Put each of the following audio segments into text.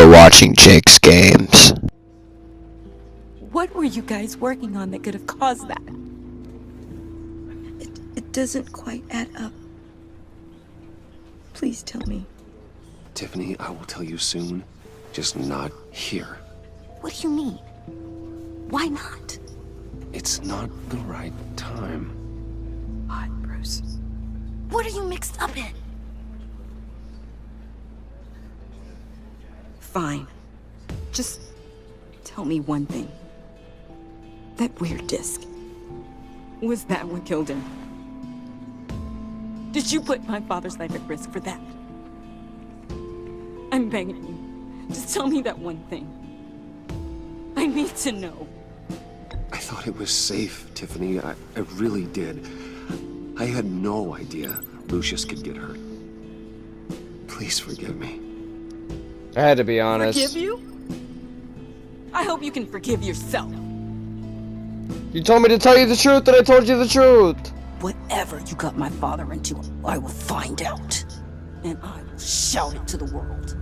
are watching Jake's Games. What were you guys working on that could have caused that? It doesn't quite add up. Please tell me. Tiffany, I will tell you soon. Just not here. What do you mean? Why not? It's not the right time. What, Bruce? What are you mixed up in? Fine. Just tell me one thing. That weird disc. Was that what killed him? Did you put my father's life at risk for that? I'm begging you. Just tell me that one thing. I need to know. I thought it was safe, Tiffany. I really did. I had no idea Lucius could get hurt. Please forgive me. I had to be honest. Forgive you? I hope you can forgive yourself. You told me to tell you the truth, and I told you the truth. Whatever you got my father into, I will find out. And I will shout it to the world.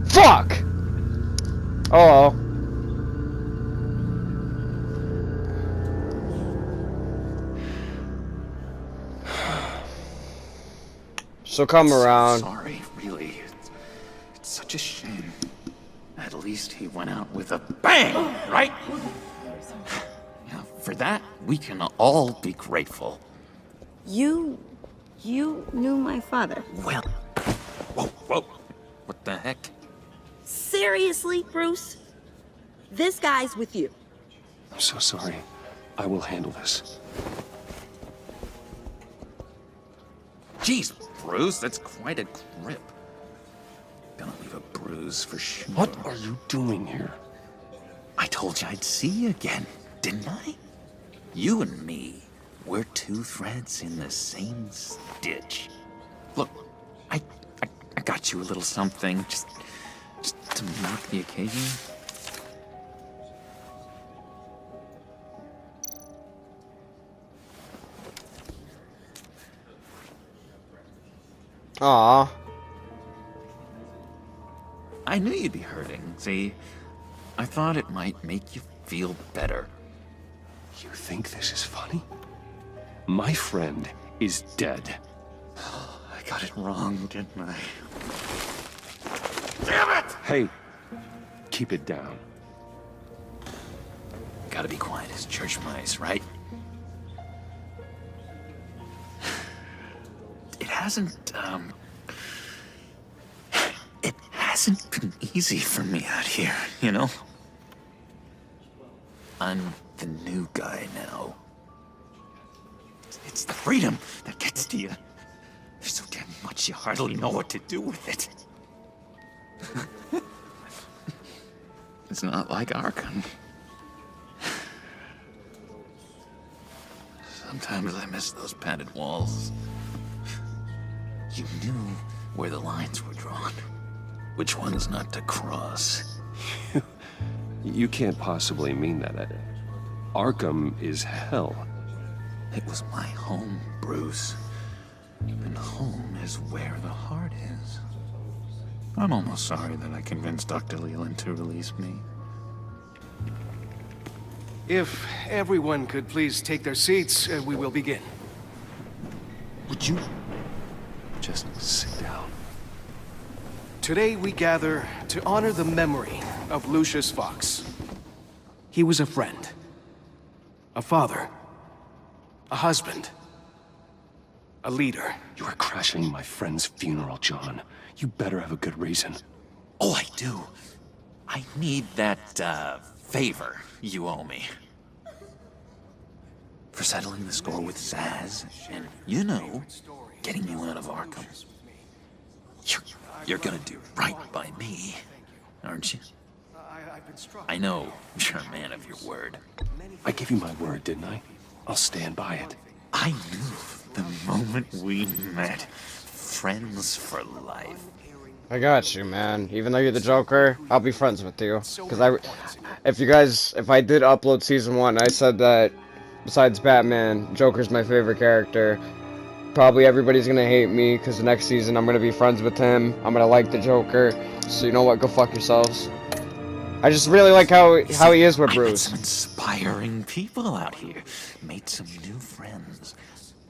Fuck! Oh. So come around. Sorry, really. It's such a shame. At least he went out with a bang, right? Yeah, for that, we can all be grateful. You knew my father. Well, whoa. What the heck? Seriously, Bruce? This guy's with you. I'm so sorry. I will handle this. Jeez, Bruce, that's quite a grip. Gonna leave a bruise for sure. What are you doing here? I told you I'd see you again, didn't I? You and me, we're two threads in the same stitch. Look, I got you a little something, just to mark the occasion. Aw. I knew you'd be hurting, see? I thought it might make you feel better. You think this is funny? My friend is dead. I got it wrong, didn't I? Damn it! Hey, keep it down. Gotta be quiet as church mice, right? It hasn't been easy for me out here, you know? I'm the new guy now. It's the freedom that gets to you. There's so damn much you hardly know what to do with it. It's not like Arkham. Sometimes I miss those padded walls. You knew where the lines were drawn. Which ones not to cross. You can't possibly mean that. Arkham is hell. It was my home, Bruce. And home is where the heart is. I'm almost sorry that I convinced Dr. Leland to release me. If everyone could please take their seats, we will begin. Would you just sit down? Today we gather to honor the memory of Lucius Fox. He was a friend, a father, a husband, a leader. You are crashing my friend's funeral, John. You better have a good reason. Oh, I do. I need that, favor you owe me. For settling the score with Zaz, and, you know, getting you out of Arkham. You're gonna do right by me, aren't you? I know you're a man of your word. I gave you my word, didn't I? I'll stand by it. I knew the moment we met. Friends for life. I got you, man. Even though you're the Joker, I'll be friends with you. Because if I did upload Season 1, I said that besides Batman, Joker's my favorite character. Probably everybody's gonna hate me because the next season I'm gonna be friends with him. I'm gonna like the Joker. So you know what? Go fuck yourselves. I just really like how he is with I met Bruce. some inspiring people out here. Made some new friends.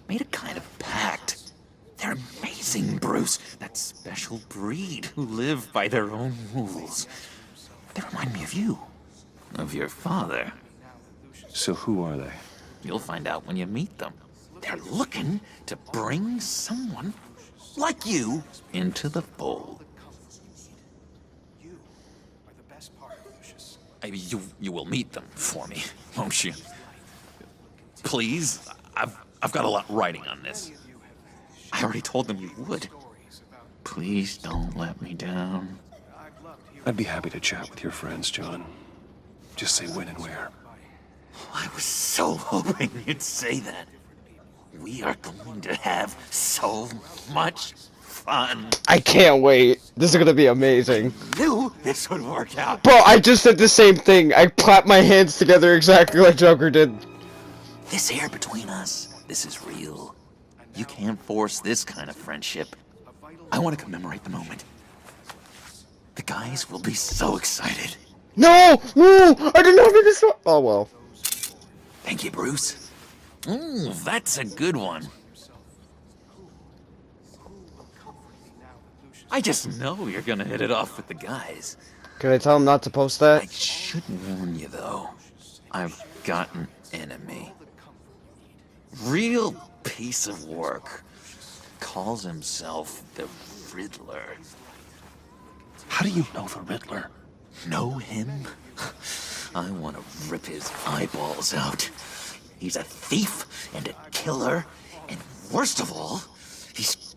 Made a kind of pact. They're amazing, Bruce. That special breed who live by their own rules. They remind me of you. Of your father. So who are they? You'll find out when you meet them. They're looking to bring someone like you into the fold. You will meet them for me, won't you? Please, I've got a lot writing on this. I already told them you would. Please don't let me down. I'd be happy to chat with your friends, John. Just say when and where. I was so hoping you'd say that. We are going to have so much fun. I can't wait. This is gonna be amazing. Knew this would work out. Bro, I just said the same thing. I clapped my hands together exactly like Joker did. This here between us, this is real. You can't force this kind of friendship. I want to commemorate the moment. The guys will be so excited. No! No! I did not mean to stop. Oh well. Thank you, Bruce. Ooh, that's a good one. I just know you're gonna hit it off with the guys. Can I tell him not to post I that? should warn you, though. I've got an enemy. Real piece of work. Calls himself the Riddler. How do you know the Riddler? Know him? I want to rip his eyeballs out. He's a thief and a killer, and worst of all, he's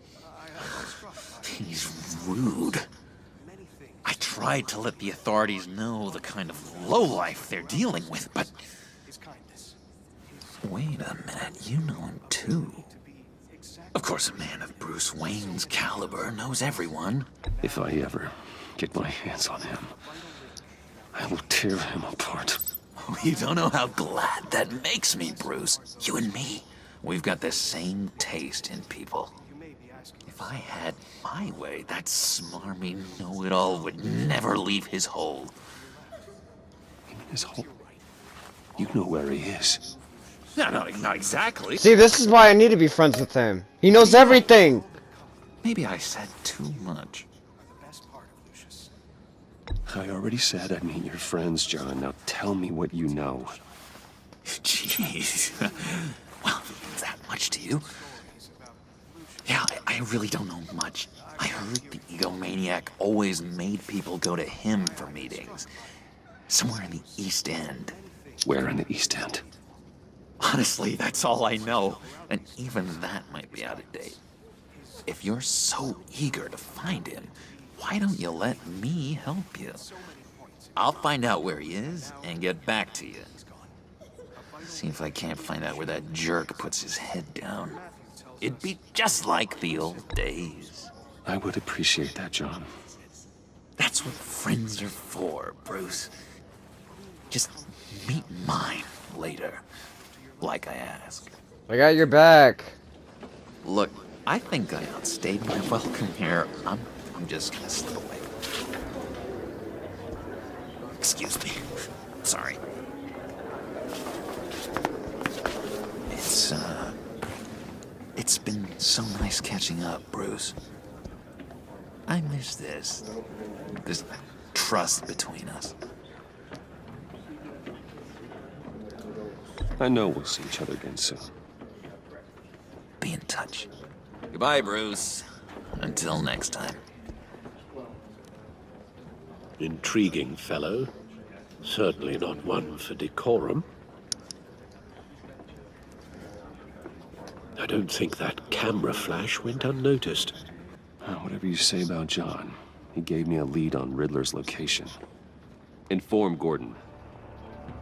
rude. I tried to let the authorities know the kind of lowlife they're dealing with, but... Wait a minute, you know him too. Of course, a man of Bruce Wayne's caliber knows everyone. If I ever get my hands on him, I will tear him apart. Oh, you don't know how glad that makes me, Bruce. You and me, we've got the same taste in people. If I had my way, that smarmy know-it-all would never leave his hole. You mean his hole? You know where he is. No, not exactly. See, this is why I need to be friends with him. He knows everything. Maybe I said too much. I already said I'd meet your friends, John. Now tell me what you know. Jeez. Well, is that much to you? Yeah, I really don't know much. I heard the egomaniac always made people go to him for meetings. Somewhere in the East End. Where in the East End? Honestly, that's all I know. And even that might be out of date. If you're so eager to find him, why don't you let me help you? I'll find out where he is and get back to you. See if I can't find out where that jerk puts his head down. It'd be just like the old days. I would appreciate that, John. That's what friends are for, Bruce. Just meet mine later, like I asked. I got your back. Look, I think I outstayed my welcome here. I'm just gonna slip away. Excuse me. Sorry. It's been so nice catching up, Bruce. I miss this trust between us. I know we'll see each other again soon. Be in touch. Goodbye, Bruce. Until next time. Intriguing fellow. Certainly not one for decorum. I don't think that camera flash went unnoticed. Whatever you say about John, he gave me a lead on Riddler's location. Inform Gordon.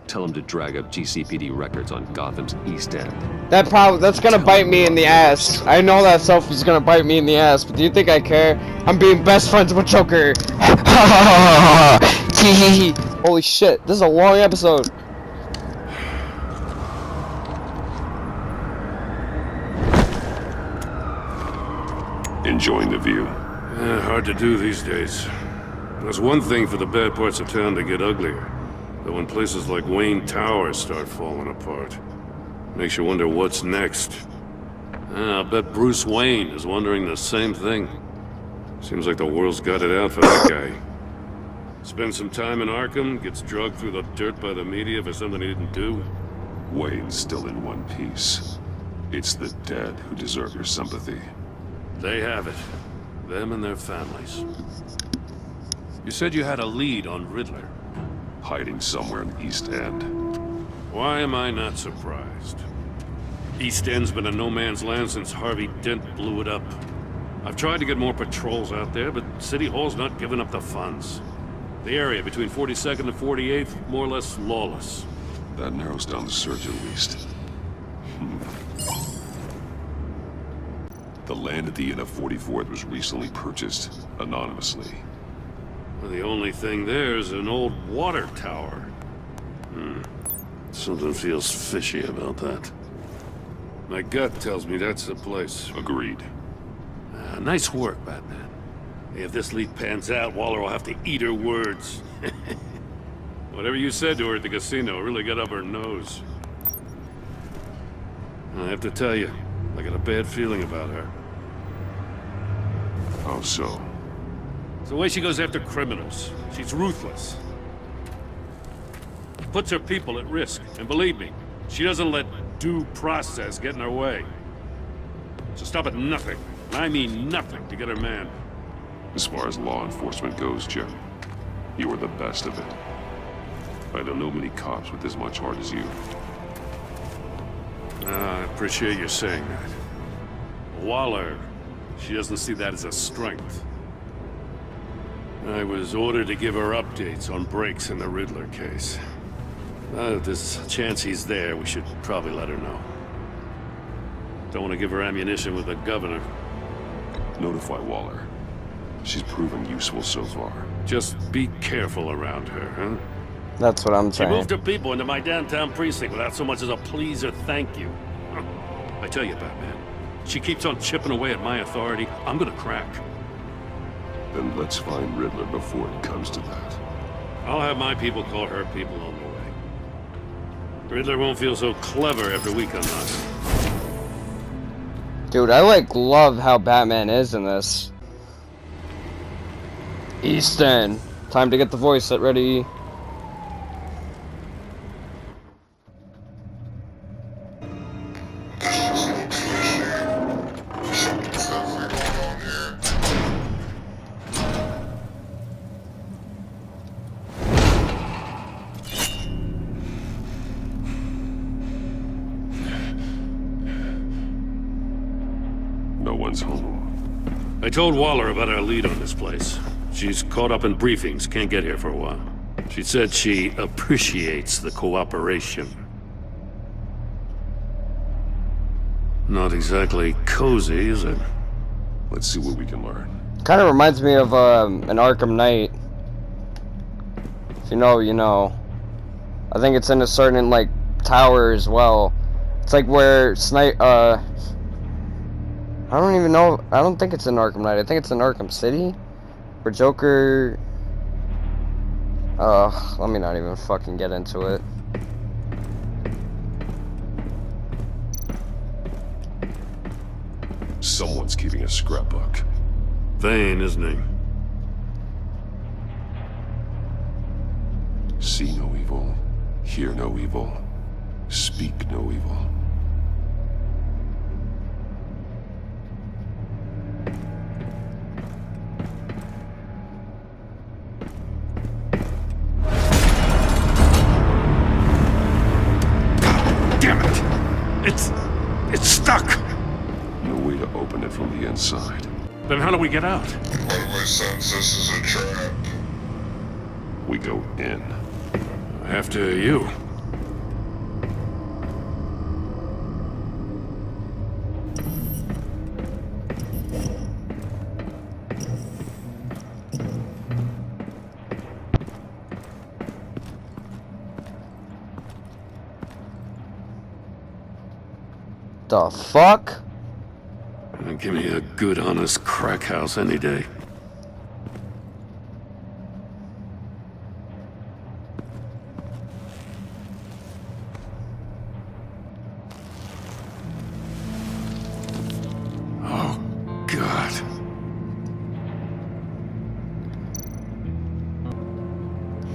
Tell him to drag up GCPD records on Gotham's East End. That's gonna bite me in the ass. I know that selfie's gonna bite me in the ass, but do you think I care? I'm being best friends with Joker. Holy shit, this is a long episode. Enjoying the view? Hard to do these days. There's one thing for the bad parts of town to get uglier. But when places like Wayne Tower start falling apart, makes you wonder what's next. I'll bet Bruce Wayne is wondering the same thing. Seems like the world's got it out for that guy. Spends some time in Arkham, gets drugged through the dirt by the media for something he didn't do. Wayne's still in one piece. It's the dead who deserve your sympathy. They have it. Them and their families. You said you had a lead on Riddler. Hiding somewhere in the East End. Why am I not surprised? East End's been a no-man's land since Harvey Dent blew it up. I've tried to get more patrols out there, but City Hall's not giving up the funds. The area between 42nd and 48th, more or less lawless. That narrows down the search at least. The land at the end of 44th was recently purchased, anonymously. Well, the only thing there is an old water tower. Something feels fishy about that. My gut tells me that's the place. Agreed. Nice work, Batman. If this lead pans out, Waller will have to eat her words. Whatever you said to her at the casino really got up her nose. I have to tell you, I got a bad feeling about her. How so? It's the way she goes after criminals. She's ruthless. Puts her people at risk. And believe me, she doesn't let due process get in her way. She'll stop at nothing, and I mean nothing, to get her man. As far as law enforcement goes, Jim, you are the best of it. I don't know many cops with as much heart as you. I appreciate you saying that. Waller, she doesn't see that as a strength. I was ordered to give her updates on breaks in the Riddler case. If there's a chance he's there, we should probably let her know. Don't want to give her ammunition with the governor. Notify Waller. She's proven useful so far. Just be careful around her, huh? That's what I'm She saying. moved her people into my downtown precinct without so much as a please or thank you. I tell you, Batman, she keeps on chipping away at my authority, I'm gonna crack. Then let's find Riddler before it comes to that. I'll have my people call her people on the way. Riddler won't feel so clever after we come knocking. Dude, I love how Batman is in this. East End. Time to get the voice set ready. No one's home. I told Waller about our lead on this place. She's caught up in briefings, can't get here for a while. She said she appreciates the cooperation. Not exactly cozy, is it? Let's see what we can learn. Kind of reminds me of an Arkham Knight. If you know, you know. I think it's in a certain tower as well. It's like where I don't even know. I don't think it's in Arkham Knight. I think it's in Arkham City. Where Joker... let me not even fucking get into it. Someone's keeping a scrapbook. Vane, isn't he? See no evil, hear no evil, speak no evil. It's stuck! No way to open it from the inside. Then how do we get out? My sense this is a trap. We go in. After you. The fuck? Give me a good, honest crack house any day. Oh, God.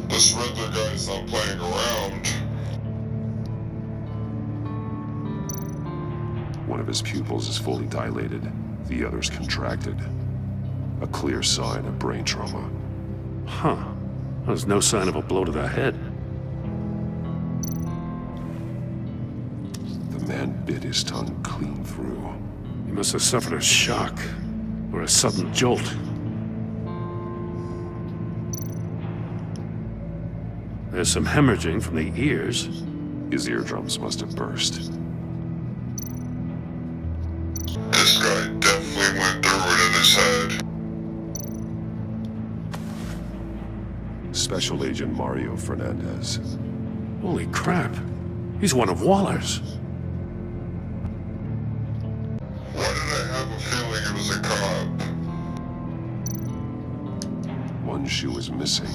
This Riddler guy's not playing around. One of his pupils is fully dilated, the other's contracted. A clear sign of brain trauma. Huh. There's no sign of a blow to the head. The man bit his tongue clean through. He must have suffered a shock, or a sudden jolt. There's some hemorrhaging from the ears. His eardrums must have burst. This guy definitely went through it in his head. Special Agent Mario Fernandez. Holy crap. He's one of Waller's. Why did I have a feeling it was a cop? One shoe is missing.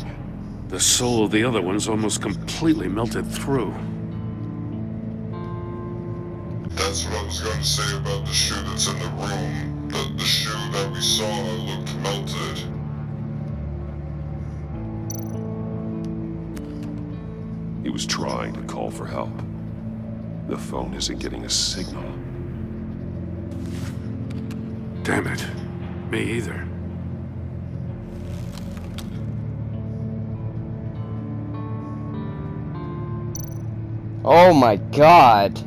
The soul of the other one's almost completely melted through. That's what I was going to say about the shoe that's in the room. The shoe that we saw looked melted. He was trying to call for help. The phone isn't getting a signal. Damn it. Me either. Oh my God.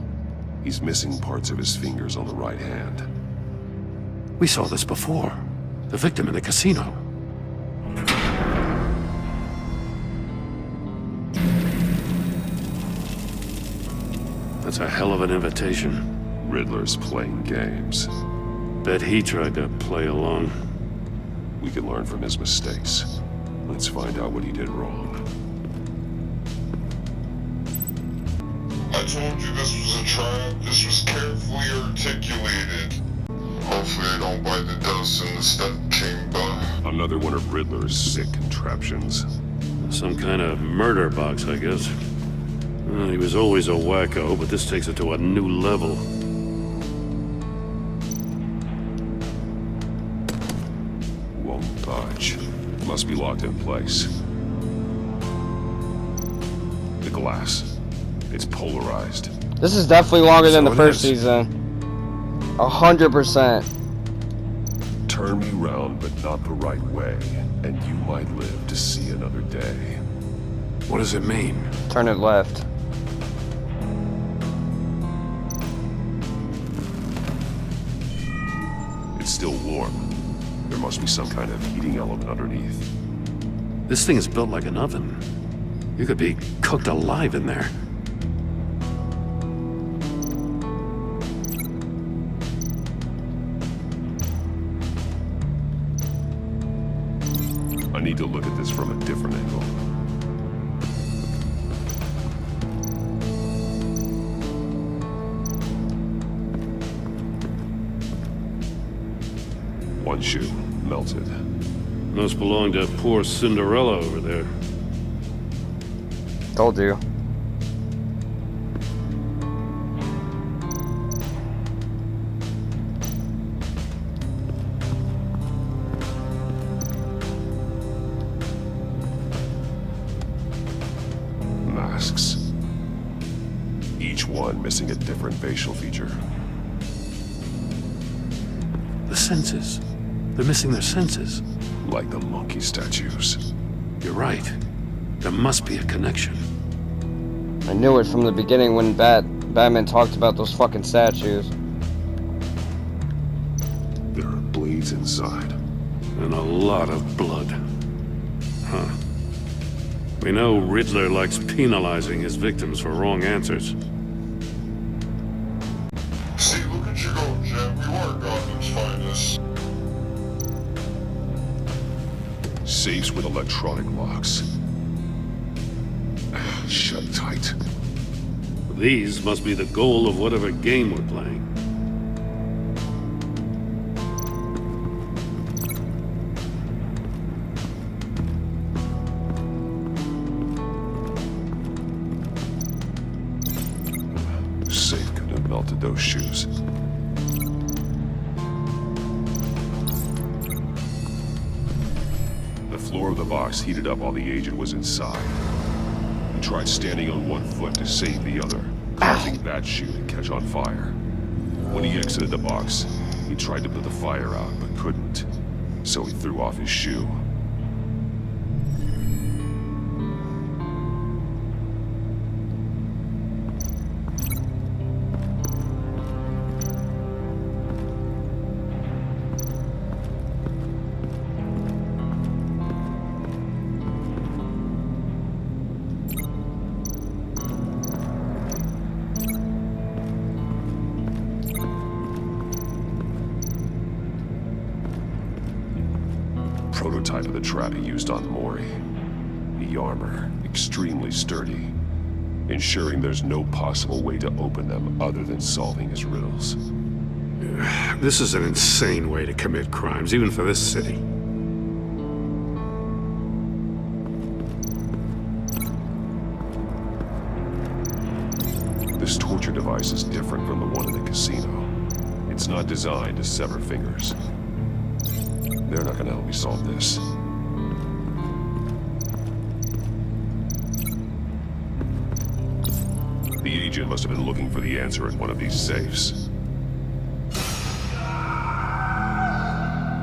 He's missing parts of his fingers on the right hand. We saw this before. The victim in the casino. That's a hell of an invitation. Riddler's playing games. Bet he tried to play along. We can learn from his mistakes. Let's find out what he did wrong. I told you this was a trap. This was carefully articulated. Hopefully I don't bite the dust in the step chamber. Another one of Riddler's sick contraptions. Some kind of murder box, I guess. Well, he was always a wacko, but this takes it to a new level. Won't budge. Must be locked in place. The glass. It's polarized. This is definitely longer than So the it first is. season. 100%. Turn me round, but not the right way, and you might live to see another day. What does it mean? Turn it left. It's still warm. There must be some kind of heating element underneath. This thing is built like an oven. You could be cooked alive in there. I need to look at this from a different angle. One shoe, melted. Must belong to poor Cinderella over there. Told you. Masks. Each one missing a different facial feature. The senses. They're missing their senses. Like the monkey statues. You're right. There must be a connection. I knew it from the beginning when Batman talked about those fucking statues. There are blades inside. And a lot of blood. Huh. We know Riddler likes penalizing his victims for wrong answers. See, look at you go, Jen. We are Gotham's finest. Safes with electronic locks. Shut tight. These must be the goal of whatever game we're playing. melted those shoes. The floor of the box heated up while the agent was inside. He tried standing on one foot to save the other, causing that shoe to catch on fire. When he exited the box, he tried to put the fire out, but couldn't. So he threw off his shoe. Prototype of the trap he used on Mori. The armor, extremely sturdy, ensuring there's no possible way to open them other than solving his riddles. This is an insane way to commit crimes, even for this city. This torture device is different from the one in the casino. It's not designed to sever fingers. They're not gonna help me solve this. The agent must have been looking for the answer in one of these safes.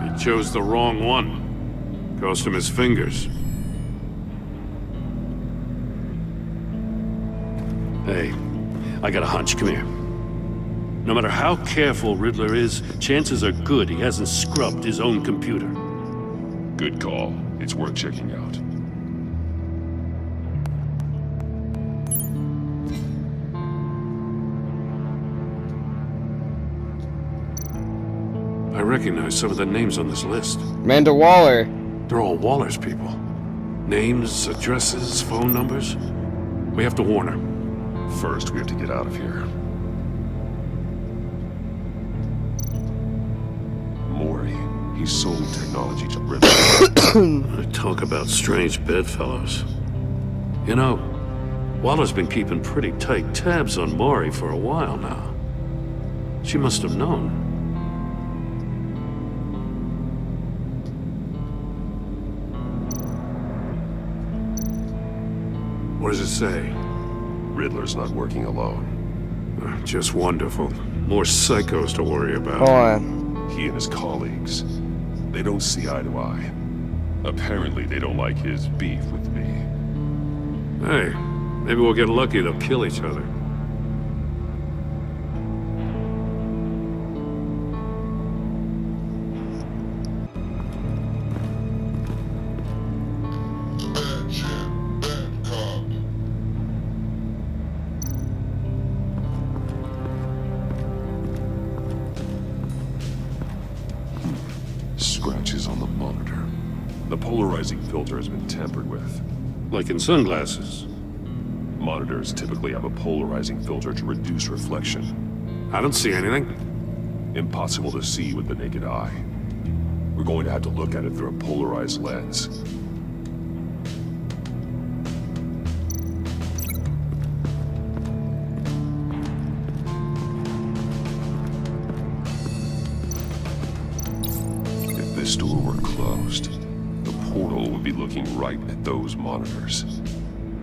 He chose the wrong one. Cost him his fingers. Hey, I got a hunch. Come here. No matter how careful Riddler is, chances are good he hasn't scrubbed his own computer. Good call. It's worth checking out. I recognize some of the names on this list. Amanda Waller. They're all Waller's people. Names, addresses, phone numbers. We have to warn her. First, we have to get out of here. Mori, he sold technology to Riddler. Talk about strange bedfellows. You know, Waller's been keeping pretty tight tabs on Mori for a while now. She must have known. What does it say? Riddler's not working alone. Just wonderful. More psychos to worry about. Hold on. He and his colleagues, they don't see eye to eye. Apparently, they don't like his beef with me. Hey, maybe we'll get lucky. They'll kill each other. Bad Jim, bad cop. Scratches on the monitor. The polarizing filter has been tampered with. Like in sunglasses. Monitors typically have a polarizing filter to reduce reflection. I don't see anything. Impossible to see with the naked eye. We're going to have to look at it through a polarized lens. If this door were closed, the portal would be looking right at those monitors.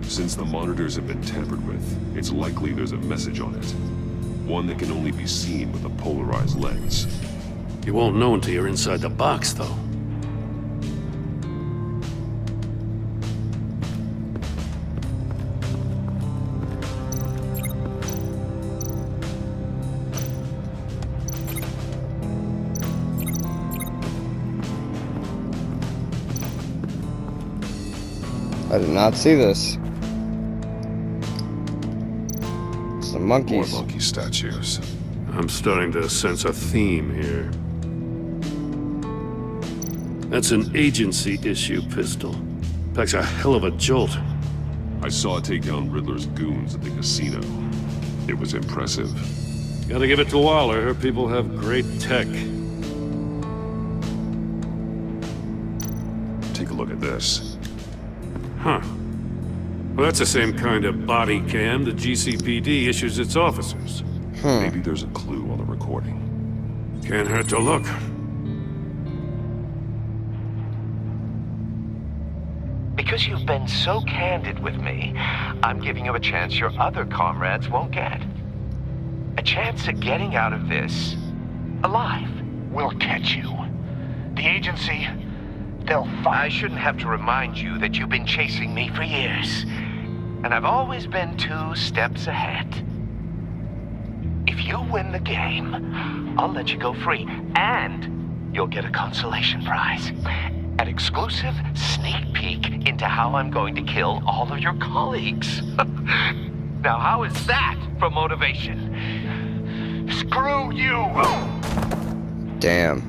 Since the monitors have been tampered with, it's likely there's a message on it. One that can only be seen with a polarized lens. You won't know until you're inside the box, though. I did not see this. Some More monkeys. monkey statues. I'm starting to sense a theme here. That's an agency issue pistol. Packs a hell of a jolt. I saw it take down Riddler's goons at the casino. It was impressive. Gotta give it to Waller. Her people have great tech. Take a look at this. Huh. Well, that's the same kind of body cam the GCPD issues its officers. Maybe there's a clue on the recording. Can't hurt to look. Because you've been so candid with me, I'm giving you a chance your other comrades won't get. A chance at getting out of this alive. We'll catch you. The agency, they'll find... I shouldn't have to remind you that you've been chasing me for years. And I've always been 2 steps ahead. If you win the game, I'll let you go free. And you'll get a consolation prize. An exclusive sneak peek into how I'm going to kill all of your colleagues. Now, how is that for motivation? Screw you! Damn.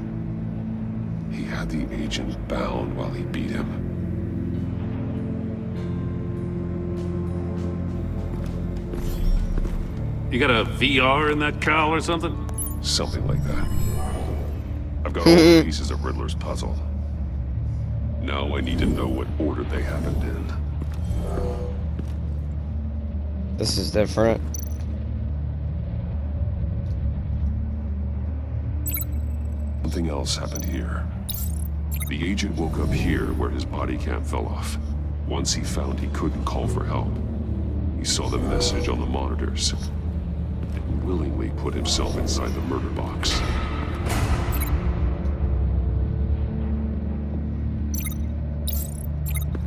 He had the agent bound while he beat him. You got a VR in that cowl or something? Something like that. I've got all the pieces of Riddler's puzzle. Now I need to know what order they happened in. This is different. Something else happened here. The agent woke up here where his body cam fell off. Once he found he couldn't call for help, he saw the message on the monitors and willingly put himself inside the murder box.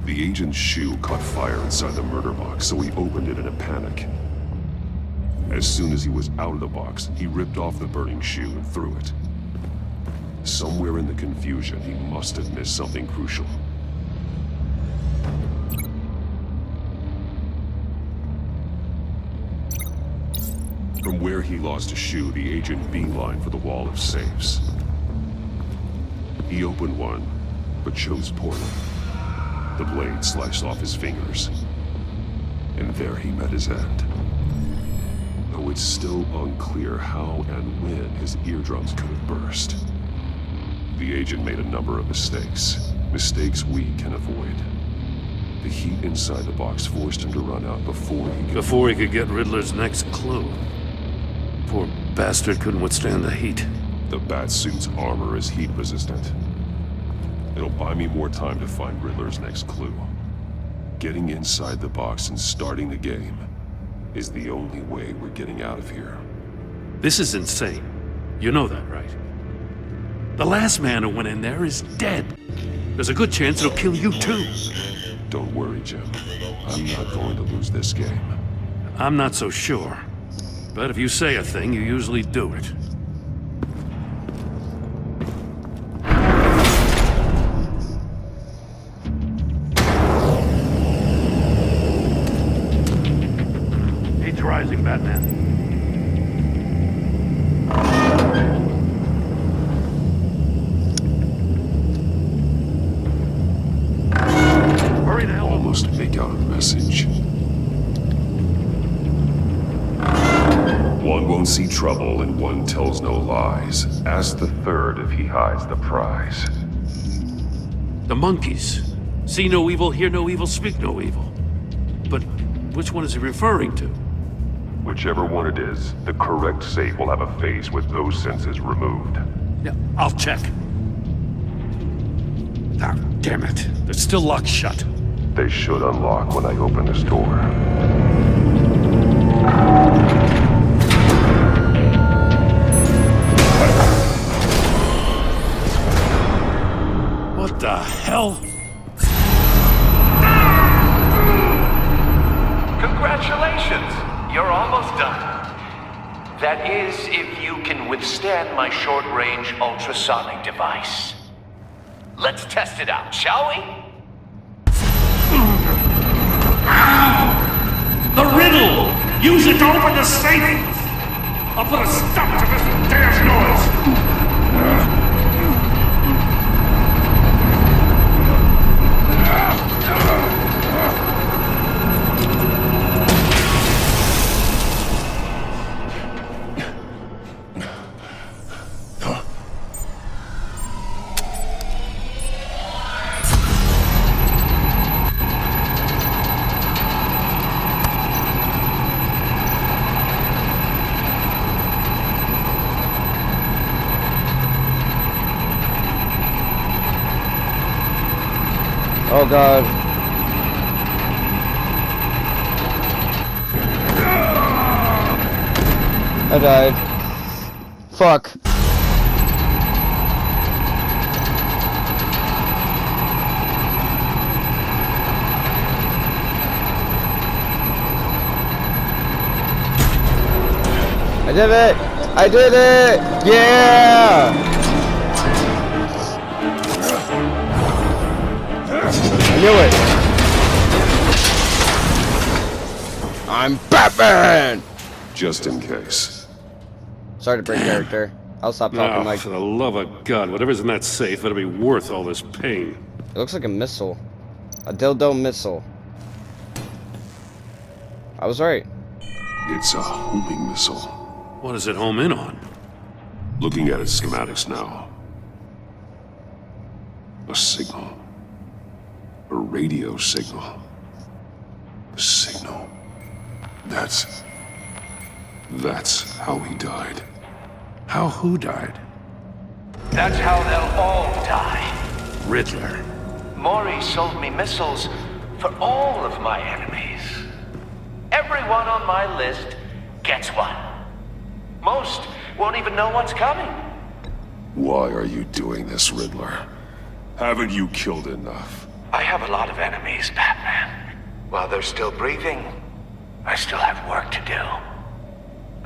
The agent's shoe caught fire inside the murder box, so he opened it in a panic. As soon as he was out of the box, he ripped off the burning shoe and threw it. Somewhere in the confusion, he must have missed something crucial. From where he lost a shoe, the agent beelined for the wall of safes. He opened one, but chose poorly. The blade sliced off his fingers, and there he met his end. Though it's still unclear how and when his eardrums could have burst. The agent made a number of mistakes we can avoid. The heat inside the box forced him to run out before he could get Riddler's next clue. Poor bastard couldn't withstand the heat. The Batsuit's armor is heat resistant. It'll buy me more time to find Riddler's next clue. Getting inside the box and starting the game is the only way we're getting out of here. This is insane. You know that, right? The last man who went in there is dead. There's a good chance it'll kill you too. Don't worry, Jim. I'm not going to lose this game. I'm not so sure. But if you say a thing, you usually do it. Heat's rising, Batman. Almost make out a message. One won't see trouble and one tells no lies. Ask the third if he hides the prize. The monkeys. See no evil, hear no evil, speak no evil. But which one is he referring to? Whichever one it is, the correct safe will have a face with those senses removed. Yeah, I'll check. Ah, damn it. It's still locked shut. They should unlock when I open this door. What the hell? Congratulations! You're almost done. That is, if you can withstand my short-range ultrasonic device. Let's test it out, shall we? The riddle! Use it to open the safe! I'll put a stop to this damn noise! Oh god. I died. Fuck. I did it! I did it! Yeah! I knew it! I'm Batman! Just in case. Sorry to break character. I'll stop talking Now, like... for the love of God, whatever's in that safe better be worth all this pain. It looks like a missile. A dildo missile. I was right. It's a homing missile. What does it home in on? Looking at its schematics now. A signal. A radio signal. A signal. That's how he died. How who died? That's how they'll all die. Riddler. Maury sold me missiles for all of my enemies. Everyone on my list gets one. Most won't even know what's coming. Why are you doing this, Riddler? Haven't you killed enough? I have a lot of enemies, Batman. While they're still breathing, I still have work to do.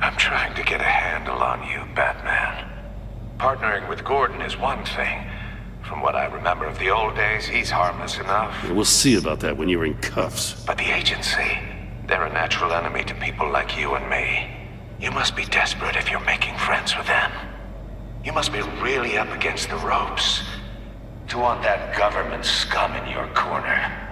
I'm trying to get a handle on you, Batman. Partnering with Gordon is one thing. From what I remember of the old days, he's harmless enough. Yeah, we'll see about that when you're in cuffs. But the agency, they're a natural enemy to people like you and me. You must be desperate if you're making friends with them. You must be really up against the ropes to want that government scum in your corner.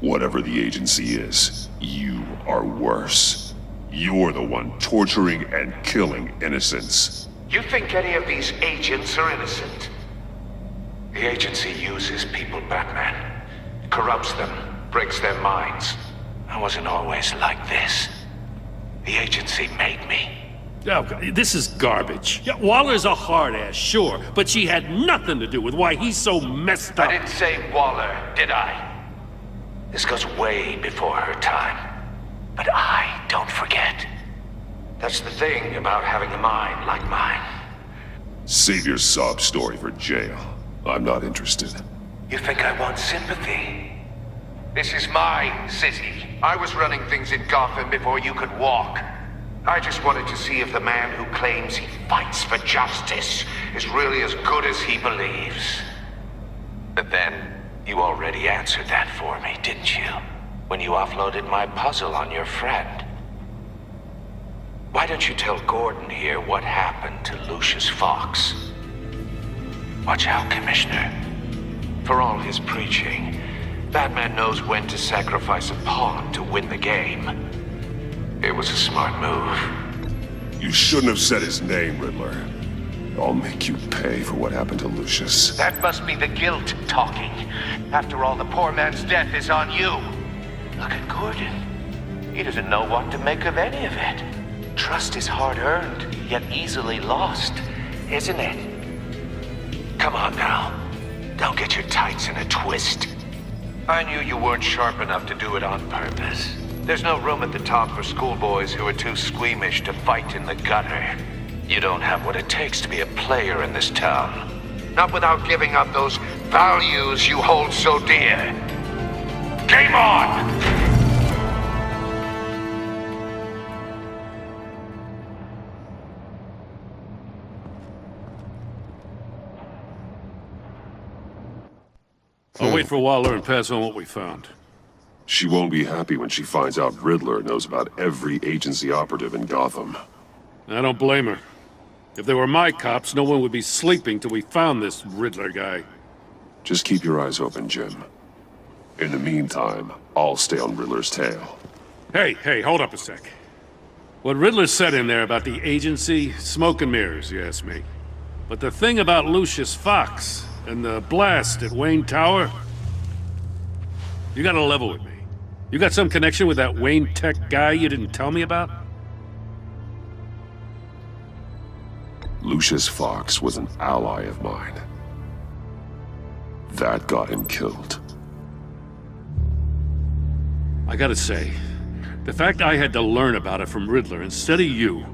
Whatever the agency is, you are worse. You're the one torturing and killing innocents. You think any of these agents are innocent? The agency uses people, Batman. Corrupts them, breaks their minds. I wasn't always like this. The agency made me. Oh, God, this is garbage. Yeah, Waller's a hard ass, sure, but she had nothing to do with why he's so messed up. I didn't say Waller, did I? This goes way before her time. But I don't forget. That's the thing about having a mind like mine. Save your sob story for jail. I'm not interested. You think I want sympathy? This is my city. I was running things in Gotham before you could walk. I just wanted to see if the man who claims he fights for justice is really as good as he believes. But then, you already answered that for me, didn't you? When you offloaded my puzzle on your friend. Why don't you tell Gordon here what happened to Lucius Fox? Watch out, Commissioner. For all his preaching, Batman knows when to sacrifice a pawn to win the game. It was a smart move. You shouldn't have said his name, Riddler. I'll make you pay for what happened to Lucius. That must be the guilt talking. After all, the poor man's death is on you. Look at Gordon. He doesn't know what to make of any of it. Trust is hard-earned, yet easily lost, isn't it? Come on now. Don't get your tights in a twist. I knew you weren't sharp enough to do it on purpose. There's no room at the top for schoolboys who are too squeamish to fight in the gutter. You don't have what it takes to be a player in this town. Not without giving up those values you hold so dear. Game on! I'll wait for Waller and pass on what we found. She won't be happy when she finds out Riddler knows about every agency operative in Gotham. I don't blame her. If they were my cops, no one would be sleeping till we found this Riddler guy. Just keep your eyes open, Jim. In the meantime, I'll stay on Riddler's tail. Hey, hold up a sec. What Riddler said in there about the agency, smoke and mirrors, you ask me. But the thing about Lucius Fox and the blast at Wayne Tower, you gotta level with me. You got some connection with that Wayne Tech guy you didn't tell me about? Lucius Fox was an ally of mine. That got him killed. I gotta say, the fact I had to learn about it from Riddler instead of you,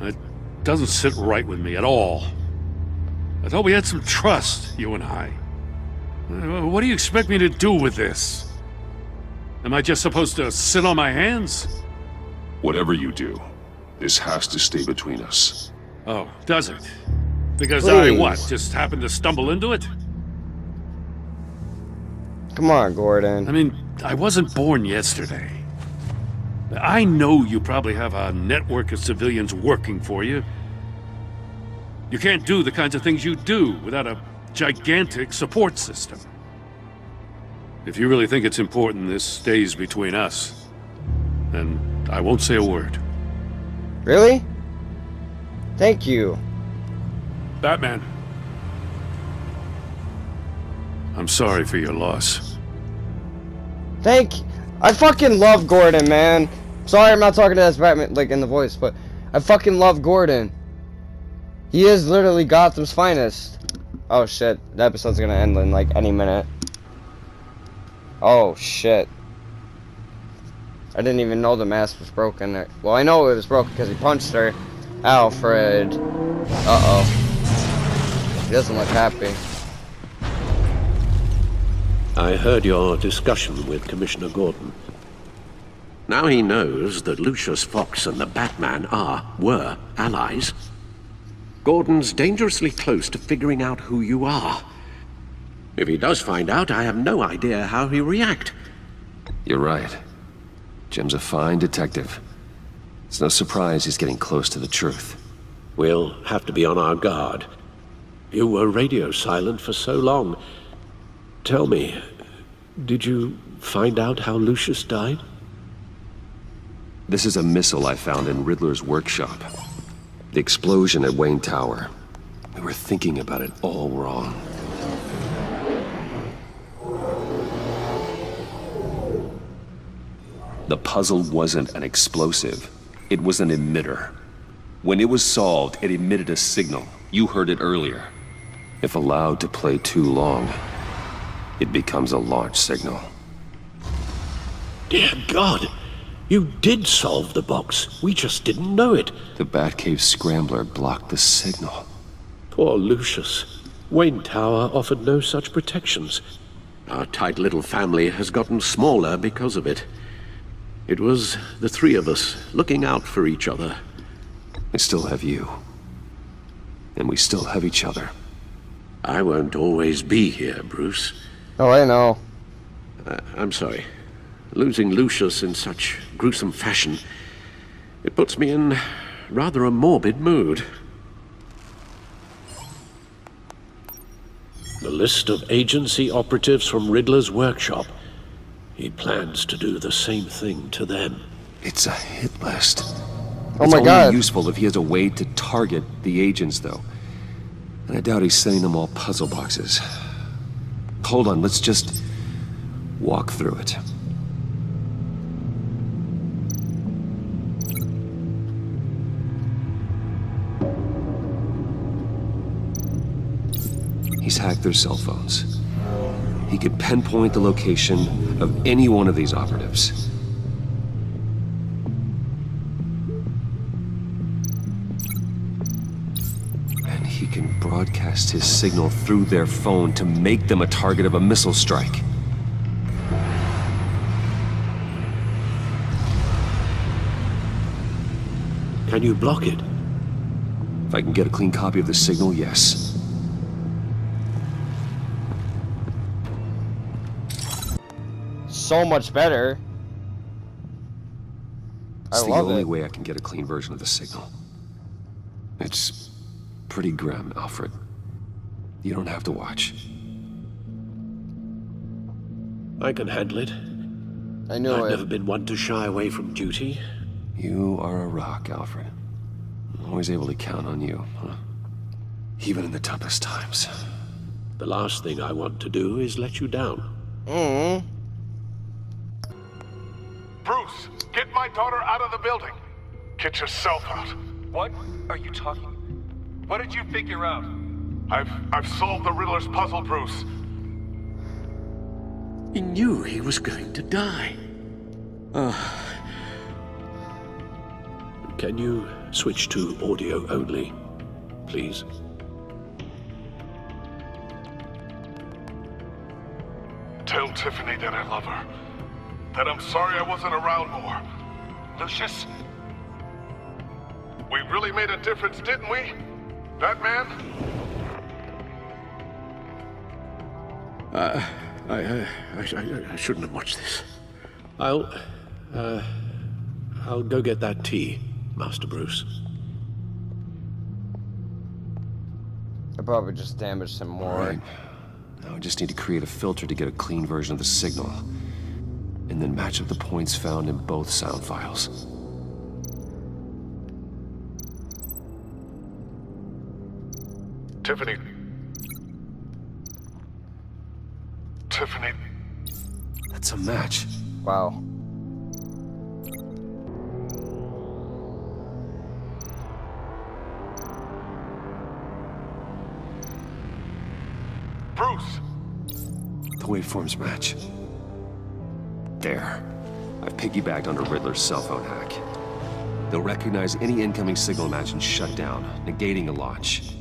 it doesn't sit right with me at all. I thought we had some trust, you and I. What do you expect me to do with this? Am I just supposed to sit on my hands? Whatever you do, this has to stay between us. Oh, does it? Because Please. I, what, just happened to stumble into it? Come on, Gordon. I mean, I wasn't born yesterday. I know you probably have a network of civilians working for you. You can't do the kinds of things you do without a gigantic support system. If you really think it's important this stays between us, then I won't say a word. Really? Thank you. Batman. I'm sorry for your loss. I fucking love Gordon, man. Sorry I'm not talking to this Batman, like, in the voice, but I fucking love Gordon. He is literally Gotham's finest. Oh shit, the episode's gonna end in, like, any minute. Oh shit. I didn't even know the mask was broken. Well, I know it was broken because he punched her. Alfred. Uh-oh. He doesn't look happy. I heard your discussion with Commissioner Gordon. Now he knows that Lucius Fox and the Batman were allies. Gordon's dangerously close to figuring out who you are. If he does find out, I have no idea how he'll react. You're right. Jim's a fine detective. It's no surprise he's getting close to the truth. We'll have to be on our guard. You were radio silent for so long. Tell me, did you find out how Lucius died? This is a missile I found in Riddler's workshop. The explosion at Wayne Tower. We were thinking about it all wrong. The puzzle wasn't an explosive. It was an emitter. When it was solved, it emitted a signal. You heard it earlier. If allowed to play too long, it becomes a launch signal. Dear God! You did solve the box. We just didn't know it. The Batcave scrambler blocked the signal. Poor Lucius. Wayne Tower offered no such protections. Our tight little family has gotten smaller because of it. It was the three of us looking out for each other. I still have you. And we still have each other. I won't always be here, Bruce. Oh, I know. I'm sorry. Losing Lucius in such gruesome fashion, it puts me in rather a morbid mood. The list of agency operatives from Riddler's workshop. He plans to do the same thing to them. It's a hit list. Oh it's my only God. useful if he has a way to target the agents, though. And I doubt he's sending them all puzzle boxes. Hold on, let's just walk through it. He's hacked their cell phones. He could pinpoint the location of any one of these operatives. And he can broadcast his signal through their phone to make them a target of a missile strike. Can you block it? If I can get a clean copy of the signal, yes. So much better. It's I the love only it. way I can get a clean version of the signal. It's pretty grim, Alfred. You don't have to watch. I can handle it. I knew I've it. never been one to shy away from duty. You are a rock, Alfred. I'm always able to count on you, huh? Even in the toughest times. The last thing I want to do is let you down. Mm-hmm. Bruce, get my daughter out of the building. Get yourself out. What are you talking? What did you figure out? I've solved the Riddler's puzzle, Bruce. He knew he was going to die. Can you switch to audio only, please? Tell Tiffany that I love her. That I'm sorry I wasn't around more. Lucius, we really made a difference, didn't we? Batman? I shouldn't have watched this. I'll go get that tea, Master Bruce. I probably just damaged him more. Right. Now I just need to create a filter to get a clean version of the signal. And then match up the points found in both sound files. Tiffany. Tiffany. That's a match. Wow. Bruce. The waveforms match. There. I've piggybacked onto Riddler's cell phone hack. They'll recognize any incoming signal match and shut down, negating a launch.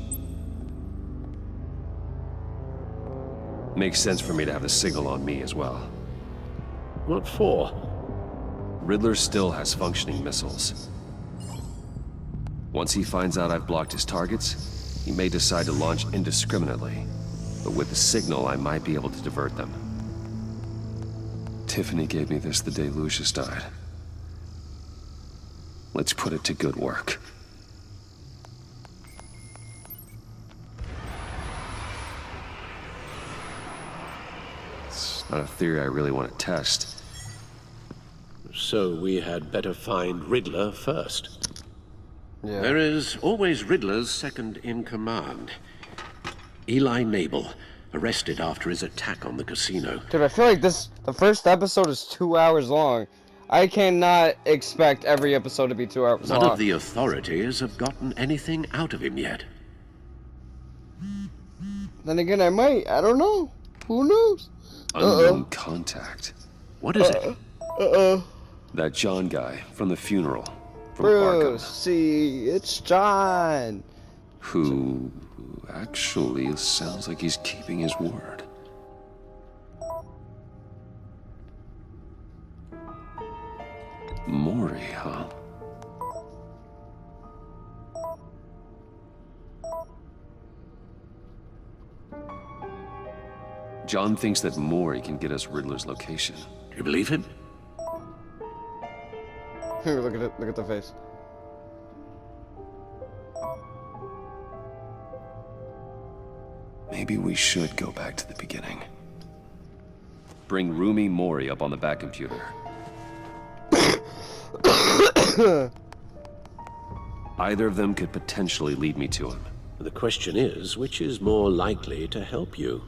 Makes sense for me to have the signal on me as well. What for? Riddler still has functioning missiles. Once he finds out I've blocked his targets, he may decide to launch indiscriminately. But with the signal, I might be able to divert them. Tiffany gave me this the day Lucius died. Let's put it to good work. It's not a theory I really want to test. So we had better find Riddler first. Yeah. There is always Riddler's second in command. Eli Nabel, arrested after his attack on the casino. Dude, I feel like the first episode is 2 hours long. I cannot expect every episode to be 2 hours long. None of the authorities have gotten anything out of him yet. Then again, I might. I don't know. Who knows? Unknown contact. What is it? That John guy from the funeral. From Bruce, Arkham. see, it's John. Who actually sounds like he's keeping his word. Maury, huh? John thinks that Maury can get us Riddler's location. Do you believe him? Here, look at it. Look at the face. Maybe we should go back to the beginning. Bring Rumi Mori up on the back computer. Either of them could potentially lead me to him. The question is, which is more likely to help you?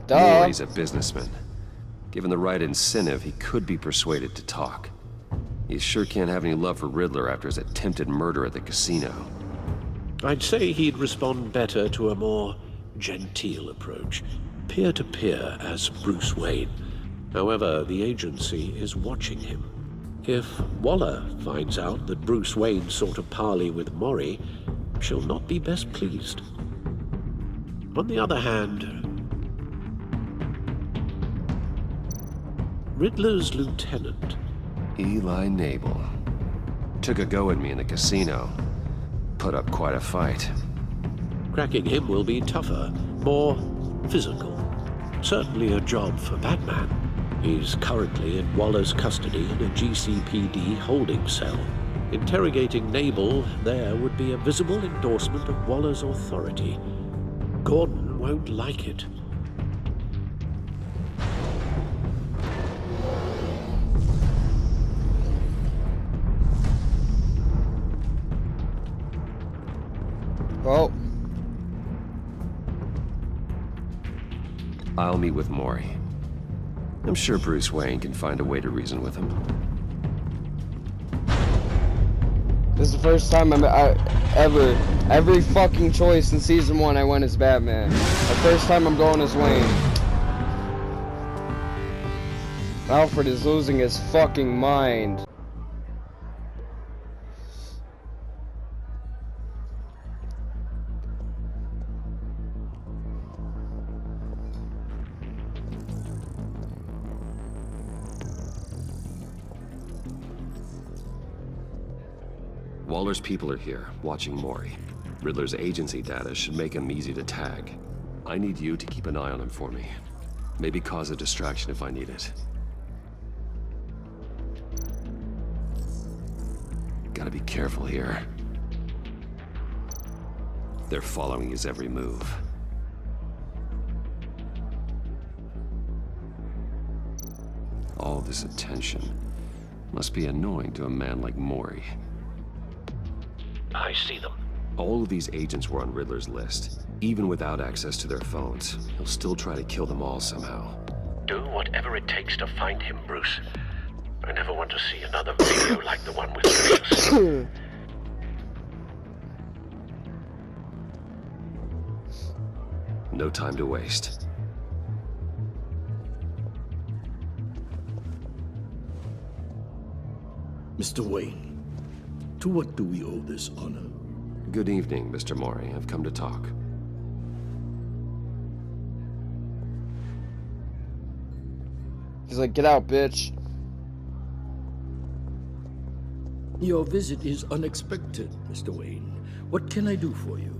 Duh. Mori's a businessman. Given the right incentive, he could be persuaded to talk. He sure can't have any love for Riddler after his attempted murder at the casino. I'd say he'd respond better to a more genteel approach, peer-to-peer as Bruce Wayne. However, the agency is watching him. If Waller finds out that Bruce Wayne sought a parley with Mori, she'll not be best pleased. On the other hand, Riddler's lieutenant, Eli Nabel, took a go at me in the casino. Put up quite a fight. cracking him will be tougher, more physical. Certainly a job for Batman. He's currently in Waller's custody in a GCPD holding cell. Interrogating Nabel there would be a visible endorsement of Waller's authority. Gordon won't like it. Well, I'll meet with Maury. I'm sure Bruce Wayne can find a way to reason with him. this is the first time every fucking choice in season 1 I went as Batman. The first time I'm going as Wayne. Alfred is losing his fucking mind. Waller's people are here, watching Mori. Riddler's agency data should make him easy to tag. I need you to keep an eye on him for me. Maybe cause a distraction if I need it. Gotta be careful here. They're following his every move. All this attention must be annoying to a man like Mori. I see them. All of these agents were on Riddler's list. Even without access to their phones, he'll still try to kill them all somehow. Do whatever it takes to find him, Bruce. I never want to see another video like the one with Lucius. No time to waste. Mr. Wayne, to what do we owe this honor? Good evening, Mr. Mori. I've come to talk. He's like, get out, bitch. Your visit is unexpected, Mr. Wayne. What can I do for you?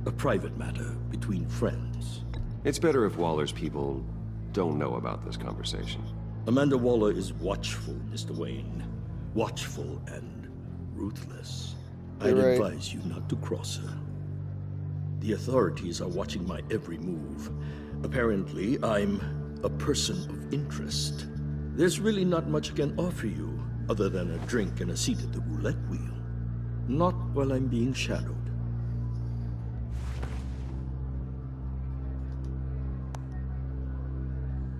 A private matter between friends. It's better if Waller's people don't know about this conversation. Amanda Waller is watchful, Mr. Wayne. Watchful and ruthless. I'd advise you not to cross her. The authorities are watching my every move. Apparently, I'm a person of interest. There's really not much I can offer you, other than a drink and a seat at the roulette wheel. Not while I'm being shadowed.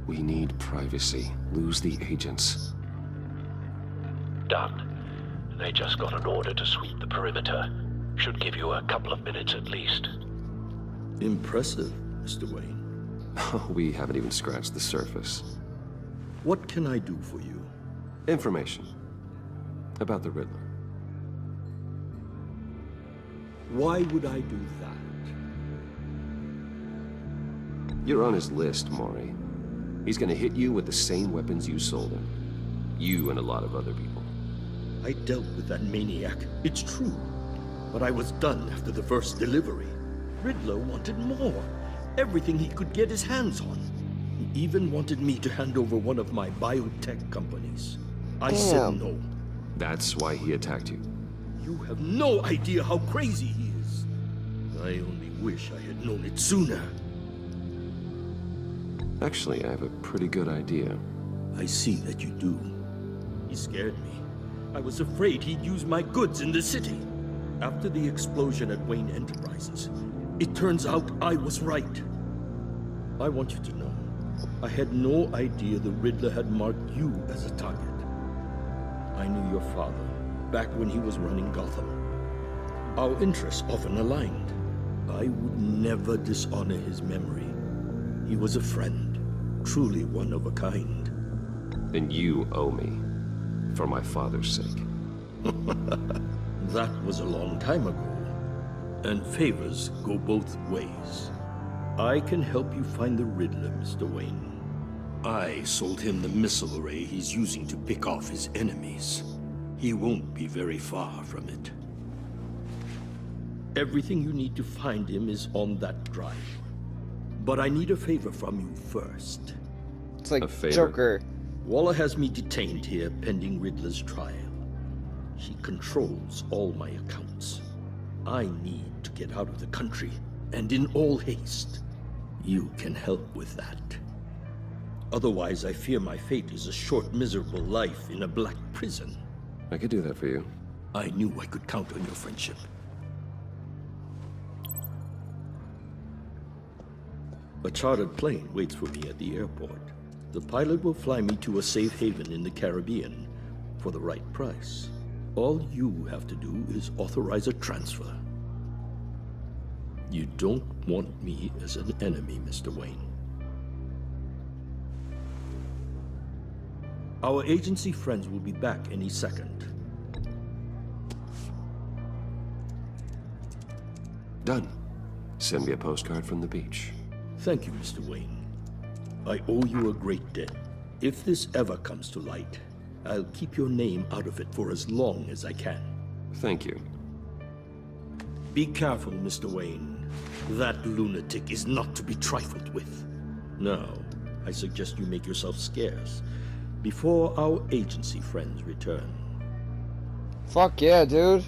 We need privacy. Lose the agents. Done. They just got an order to sweep the perimeter. Should give you a couple of minutes at least. Impressive, Mr. Wayne. We haven't even scratched the surface. What can I do for you? Information. About the Riddler. Why would I do that? You're on his list, Mori. He's gonna hit you with the same weapons you sold him. You and a lot of other people. I dealt with that maniac, it's true. But I was done after the first delivery. Riddler wanted more. Everything he could get his hands on. He even wanted me to hand over one of my biotech companies. I said no. That's why he attacked you. You have no idea how crazy he is. I only wish I had known it sooner. Actually, I have a pretty good idea. I see that you do. He scared me. I was afraid he'd use my goods in the city. After the explosion at Wayne Enterprises, it turns out I was right. I want you to know, I had no idea the Riddler had marked you as a target. I knew your father back when he was running Gotham. Our interests often aligned. I would never dishonor his memory. He was a friend, truly one of a kind. Then you owe me, for my father's sake. That was a long time ago. And favors go both ways. I can help you find the Riddler, Mr. Wayne. I sold him the missile array he's using to pick off his enemies. He won't be very far from it. Everything you need to find him is on that drive. But I need a favor from you first. It's like Joker. Waller has me detained here pending Riddler's trial. She controls all my accounts. I need to get out of the country, and in all haste. You can help with that. Otherwise, I fear my fate is a short, miserable life in a black prison. I could do that for you. I knew I could count on your friendship. A chartered plane waits for me at the airport. The pilot will fly me to a safe haven in the Caribbean for the right price. All you have to do is authorize a transfer. You don't want me as an enemy, Mr. Wayne. Our agency friends will be back any second. Done. Send me a postcard from the beach. Thank you, Mr. Wayne. I owe you a great debt. If this ever comes to light, I'll keep your name out of it for as long as I can. Thank you. Be careful, Mr. Wayne. That lunatic is not to be trifled with. Now, I suggest you make yourself scarce before our agency friends return. Fuck yeah, dude.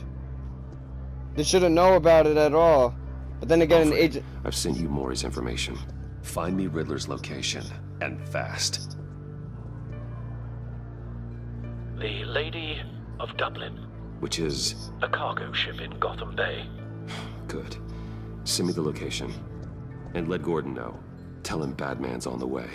They shouldn't know about it at all. But then again, an agent... I've sent you Maury's information. Find me Riddler's location, and fast. The Lady of Dublin. Which is... a cargo ship in Gotham Bay. Good. Send me the location. And let Gordon know. Tell him Batman's on the way.